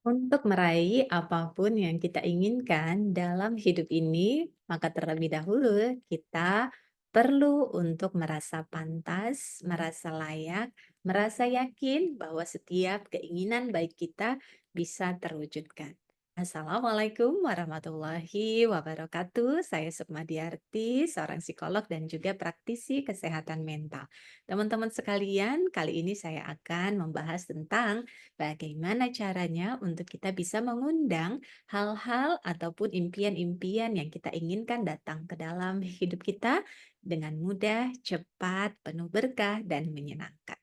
Untuk meraih apapun yang kita inginkan dalam hidup ini, maka terlebih dahulu kita perlu untuk merasa pantas, merasa layak, merasa yakin bahwa setiap keinginan baik kita bisa terwujudkan. Assalamualaikum warahmatullahi wabarakatuh. Saya Sukma Diarti, seorang psikolog dan juga praktisi kesehatan mental. Teman-teman sekalian, kali ini saya akan membahas tentang bagaimana caranya untuk kita bisa mengundang hal-hal ataupun impian-impian yang kita inginkan datang ke dalam hidup kita dengan mudah, cepat, penuh berkah, dan menyenangkan.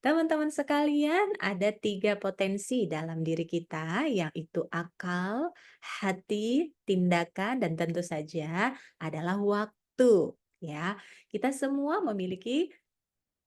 Teman-teman sekalian, ada tiga potensi dalam diri kita, yaitu akal, hati, tindakan, dan tentu saja adalah waktu. Ya, kita semua memiliki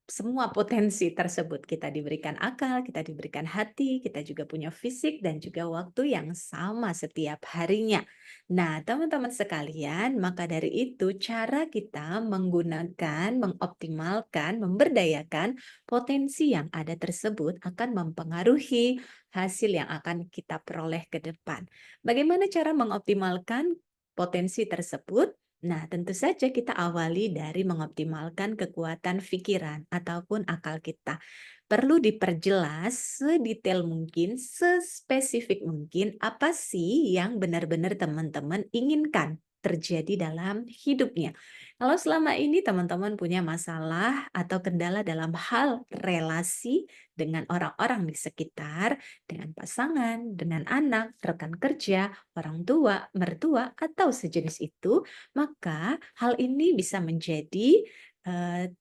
semua potensi tersebut. Kita diberikan akal, kita diberikan hati, kita juga punya fisik dan juga waktu yang sama setiap harinya. Nah, teman-teman sekalian, maka dari itu cara kita menggunakan, mengoptimalkan, memberdayakan potensi yang ada tersebut akan mempengaruhi hasil yang akan kita peroleh ke depan. Bagaimana cara mengoptimalkan potensi tersebut? Nah, tentu saja kita awali dari mengoptimalkan kekuatan pikiran ataupun akal kita. Perlu diperjelas sedetail mungkin, sespesifik mungkin apa sih yang benar-benar teman-teman inginkan terjadi dalam hidupnya. Kalau selama ini teman-teman punya masalah atau kendala dalam hal relasi dengan orang-orang di sekitar, dengan pasangan, dengan anak, rekan kerja, orang tua, mertua, atau sejenis itu, maka hal ini bisa menjadi,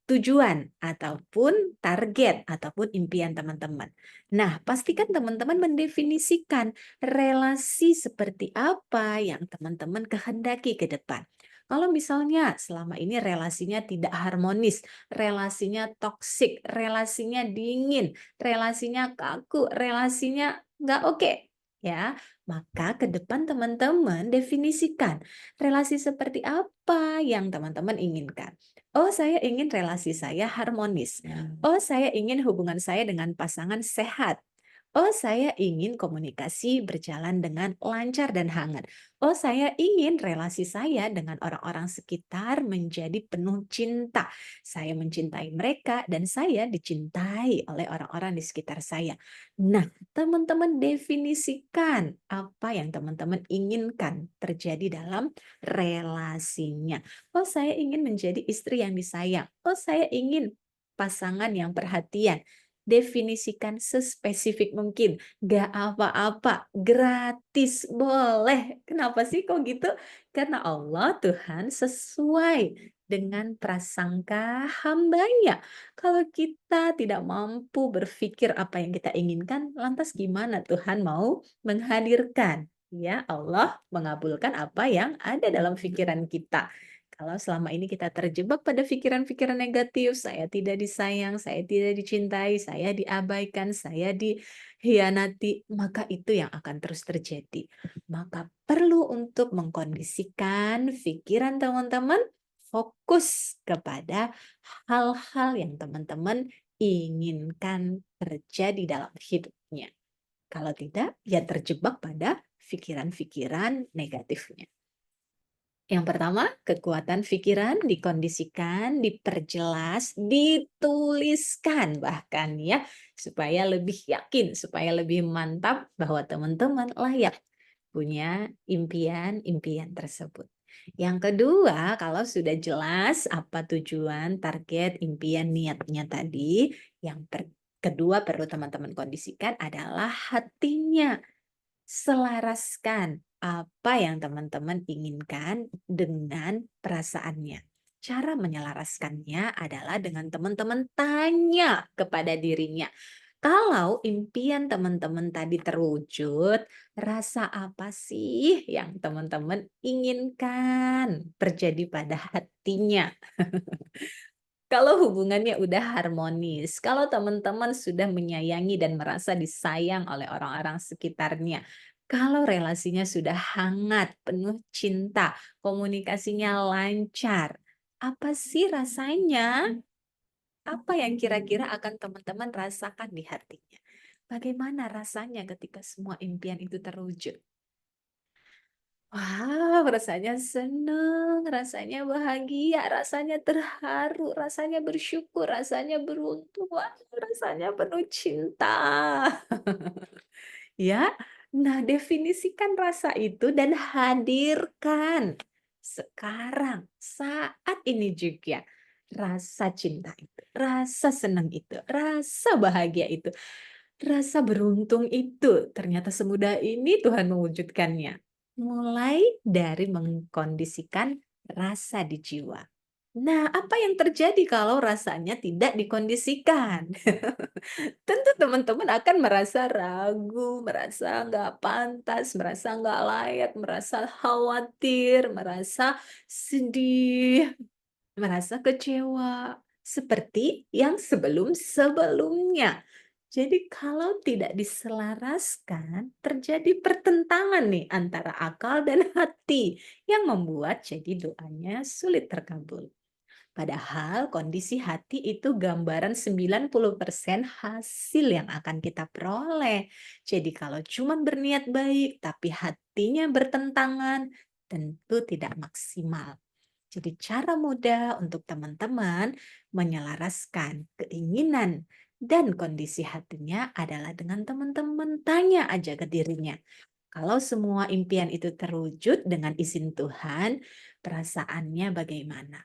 tujuan ataupun target ataupun impian teman-teman. Nah, pastikan teman-teman mendefinisikan relasi seperti apa yang teman-teman kehendaki ke depan. Kalau misalnya selama ini relasinya tidak harmonis, relasinya toksik, relasinya dingin, relasinya kaku, relasinya nggak oke, ya, maka ke depan teman-teman definisikan relasi seperti apa yang teman-teman inginkan? Oh, saya ingin relasi saya harmonis. Oh, saya ingin hubungan saya dengan pasangan sehat. Oh, saya ingin komunikasi berjalan dengan lancar dan hangat. Oh, saya ingin relasi saya dengan orang-orang sekitar menjadi penuh cinta. Saya mencintai mereka dan saya dicintai oleh orang-orang di sekitar saya. Nah, teman-teman definisikan apa yang teman-teman inginkan terjadi dalam relasinya. Oh, saya ingin menjadi istri yang disayang. Oh, saya ingin pasangan yang perhatian. Definisikan sespesifik mungkin. Gak apa-apa, gratis, boleh. Kenapa sih kok gitu? Karena Allah Tuhan sesuai dengan prasangka hambanya. Kalau kita tidak mampu berpikir apa yang kita inginkan, lantas gimana Tuhan mau menghadirkan? Ya, Allah mengabulkan apa yang ada dalam pikiran kita. Kalau selama ini kita terjebak pada pikiran-pikiran negatif, saya tidak disayang, saya tidak dicintai, saya diabaikan, saya dikhianati, maka itu yang akan terus terjadi. Maka perlu untuk mengkondisikan pikiran teman-teman fokus kepada hal-hal yang teman-teman inginkan terjadi dalam hidupnya. Kalau tidak, ya terjebak pada pikiran-pikiran negatifnya. Yang pertama, kekuatan pikiran dikondisikan, diperjelas, dituliskan bahkan ya, supaya lebih yakin, supaya lebih mantap bahwa teman-teman layak punya impian-impian tersebut. Yang kedua, kalau sudah jelas apa tujuan, target, impian, niatnya tadi, kedua perlu teman-teman kondisikan adalah hatinya. Selaraskan apa yang teman-teman inginkan dengan perasaannya. Cara menyelaraskannya adalah dengan teman-teman tanya kepada dirinya. Kalau impian teman-teman tadi terwujud, rasa apa sih yang teman-teman inginkan terjadi pada hatinya? Kalau hubungannya udah harmonis, kalau teman-teman sudah menyayangi dan merasa disayang oleh orang-orang sekitarnya, kalau relasinya sudah hangat, penuh cinta, komunikasinya lancar, apa sih rasanya? Apa yang kira-kira akan teman-teman rasakan di hatinya? Bagaimana rasanya ketika semua impian itu terwujud? Wow, rasanya senang, rasanya bahagia, rasanya terharu, rasanya bersyukur, rasanya beruntung, wah, rasanya penuh cinta. Ya, nah definisikan rasa itu dan hadirkan sekarang, saat ini juga. Rasa cinta itu, rasa senang itu, rasa bahagia itu, rasa beruntung itu. Ternyata semudah ini Tuhan mewujudkannya. Mulai dari mengkondisikan rasa di jiwa. Nah, apa yang terjadi kalau rasanya tidak dikondisikan? Tentu teman-teman akan merasa ragu, merasa nggak pantas, merasa nggak layak, merasa khawatir, merasa sedih, merasa kecewa, seperti yang sebelum-sebelumnya. Jadi kalau tidak diselaraskan, terjadi pertentangan nih antara akal dan hati yang membuat jadi doanya sulit terkabul. Padahal kondisi hati itu gambaran 90% hasil yang akan kita peroleh. Jadi kalau cuma berniat baik tapi hatinya bertentangan, tentu tidak maksimal. Jadi cara mudah untuk teman-teman menyelaraskan keinginan dan kondisi hatinya adalah dengan teman-teman tanya aja ke dirinya. Kalau semua impian itu terwujud dengan izin Tuhan, perasaannya bagaimana?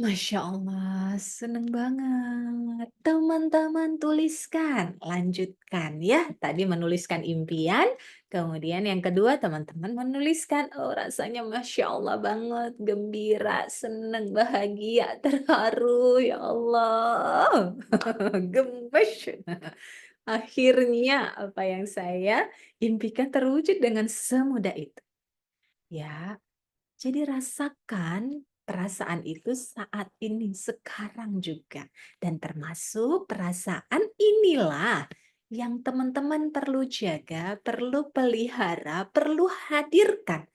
Masya Allah, seneng banget. Teman-teman tuliskan, lanjutkan ya. Tadi menuliskan impian, kemudian yang kedua teman-teman menuliskan, oh rasanya Masya Allah banget, gembira, seneng, bahagia, terharu, ya Allah. Gemes. Akhirnya apa yang saya impikan terwujud dengan semudah itu. Ya, jadi rasakan perasaan itu saat ini, sekarang juga. Dan termasuk perasaan inilah yang teman-teman perlu jaga, perlu pelihara, perlu hadirkan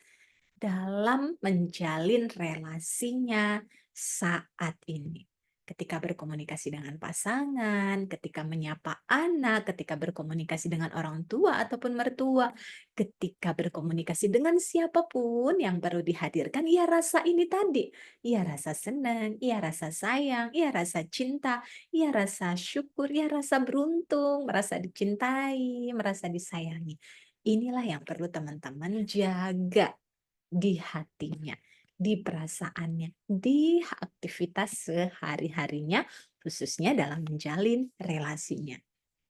dalam menjalin relasinya saat ini. Ketika berkomunikasi dengan pasangan, ketika menyapa anak, ketika berkomunikasi dengan orang tua ataupun mertua, ketika berkomunikasi dengan siapapun yang perlu dihadirkan, ya rasa ini tadi. Ya rasa senang, ya rasa sayang, ya rasa cinta, ya rasa syukur, ya rasa beruntung, merasa dicintai, merasa disayangi. Inilah yang perlu teman-teman jaga di hatinya, di perasaannya, di aktivitas sehari-harinya, khususnya dalam menjalin relasinya.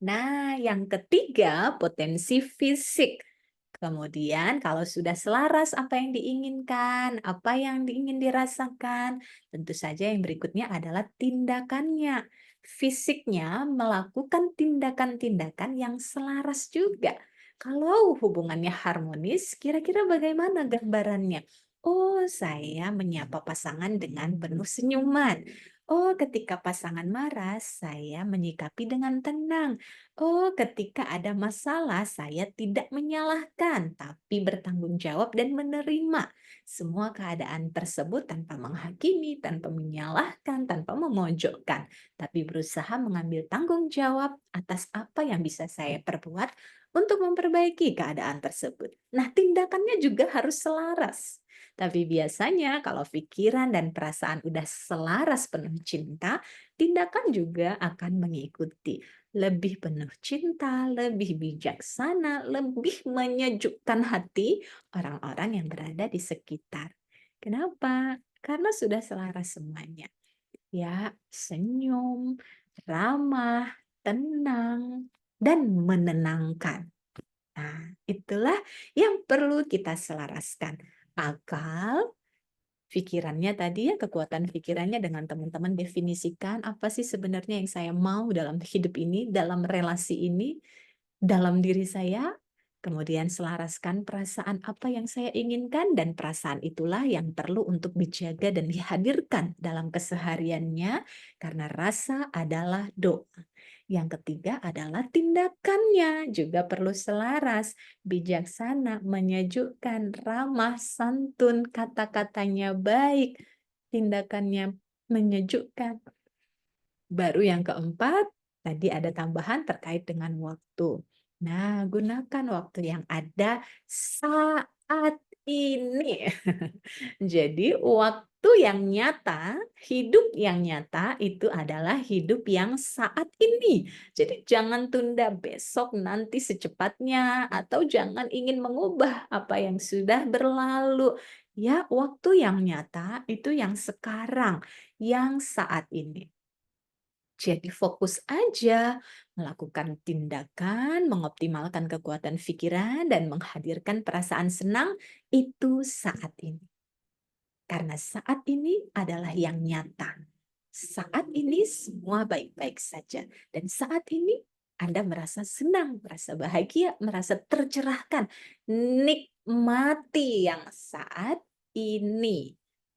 Nah, yang ketiga, potensi fisik. Kemudian, kalau sudah selaras apa yang diinginkan, apa yang ingin dirasakan, tentu saja yang berikutnya adalah tindakannya. Fisiknya melakukan tindakan-tindakan yang selaras juga. Kalau hubungannya harmonis, kira-kira bagaimana gambarannya? Oh, saya menyapa pasangan dengan penuh senyuman. Oh, ketika pasangan marah, saya menyikapi dengan tenang. Oh, ketika ada masalah, saya tidak menyalahkan, tapi bertanggung jawab dan menerima semua keadaan tersebut tanpa menghakimi, tanpa menyalahkan, tanpa memojokkan, tapi berusaha mengambil tanggung jawab atas apa yang bisa saya perbuat untuk memperbaiki keadaan tersebut. Nah, tindakannya juga harus selaras. Tapi biasanya kalau pikiran dan perasaan udah selaras penuh cinta, tindakan juga akan mengikuti. Lebih penuh cinta, lebih bijaksana, lebih menyejukkan hati orang-orang yang berada di sekitar. Kenapa? Karena sudah selaras semuanya. Ya, senyum, ramah, tenang, dan menenangkan. Nah, itulah yang perlu kita selaraskan. Akal, pikirannya tadi ya, kekuatan pikirannya dengan teman-teman definisikan apa sih sebenarnya yang saya mau dalam hidup ini, dalam relasi ini, dalam diri saya, kemudian selaraskan perasaan apa yang saya inginkan dan perasaan itulah yang perlu untuk dijaga dan dihadirkan dalam kesehariannya karena rasa adalah doa. Yang ketiga adalah tindakannya juga perlu selaras, bijaksana, menyejukkan, ramah, santun, kata-katanya baik, tindakannya menyejukkan. Baru yang keempat, tadi ada tambahan terkait dengan waktu. Nah, gunakan waktu yang ada saat ini. Jadi, waktu yang nyata, hidup yang nyata itu adalah hidup yang saat ini. Jadi, jangan tunda besok, nanti secepatnya, atau jangan ingin mengubah apa yang sudah berlalu. Ya, waktu yang nyata itu yang sekarang, yang saat ini. Jadi fokus aja, melakukan tindakan, mengoptimalkan kekuatan pikiran, dan menghadirkan perasaan senang itu saat ini. Karena saat ini adalah yang nyata. Saat ini semua baik-baik saja. Dan saat ini Anda merasa senang, merasa bahagia, merasa tercerahkan. Nikmati yang saat ini.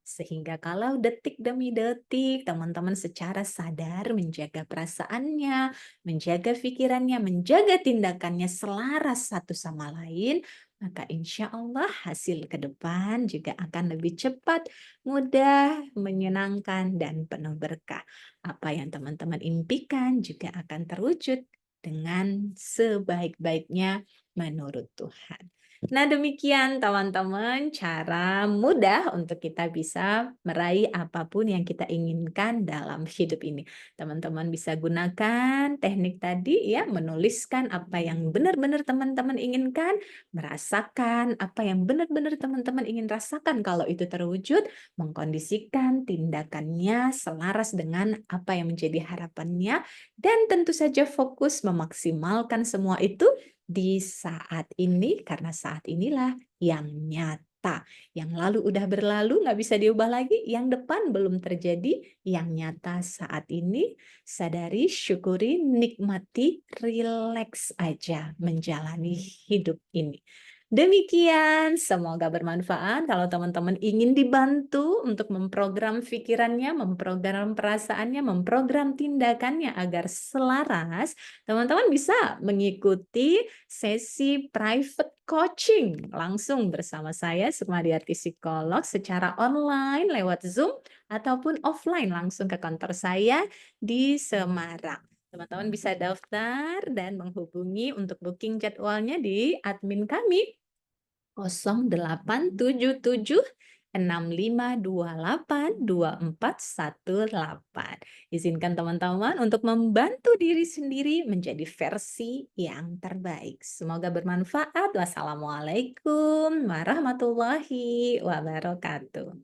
Sehingga kalau detik demi detik teman-teman secara sadar menjaga perasaannya, menjaga pikirannya, menjaga tindakannya selaras satu sama lain, maka insya Allah hasil ke depan juga akan lebih cepat, mudah, menyenangkan, dan penuh berkah. Apa yang teman-teman impikan juga akan terwujud dengan sebaik-baiknya menurut Tuhan. Nah, demikian teman-teman cara mudah untuk kita bisa meraih apapun yang kita inginkan dalam hidup ini. Teman-teman bisa gunakan teknik tadi ya, menuliskan apa yang benar-benar teman-teman inginkan, merasakan apa yang benar-benar teman-teman ingin rasakan kalau itu terwujud, mengkondisikan tindakannya selaras dengan apa yang menjadi harapannya, dan tentu saja fokus memaksimalkan semua itu di saat ini, karena saat inilah yang nyata. Yang lalu udah berlalu, nggak bisa diubah lagi, yang depan belum terjadi, yang nyata saat ini, sadari, syukuri, nikmati, rileks aja menjalani hidup ini. Demikian, semoga bermanfaat. Kalau teman-teman ingin dibantu untuk memprogram pikirannya, memprogram perasaannya, memprogram tindakannya agar selaras, teman-teman bisa mengikuti sesi private coaching langsung bersama saya, Sukmadiarti Psikolog, secara online lewat Zoom ataupun offline langsung ke kantor saya di Semarang. Teman-teman bisa daftar dan menghubungi untuk booking jadwalnya di admin kami 0877 6528 2418. Izinkan teman-teman untuk membantu diri sendiri menjadi versi yang terbaik. Semoga bermanfaat. Wassalamualaikum warahmatullahi wabarakatuh.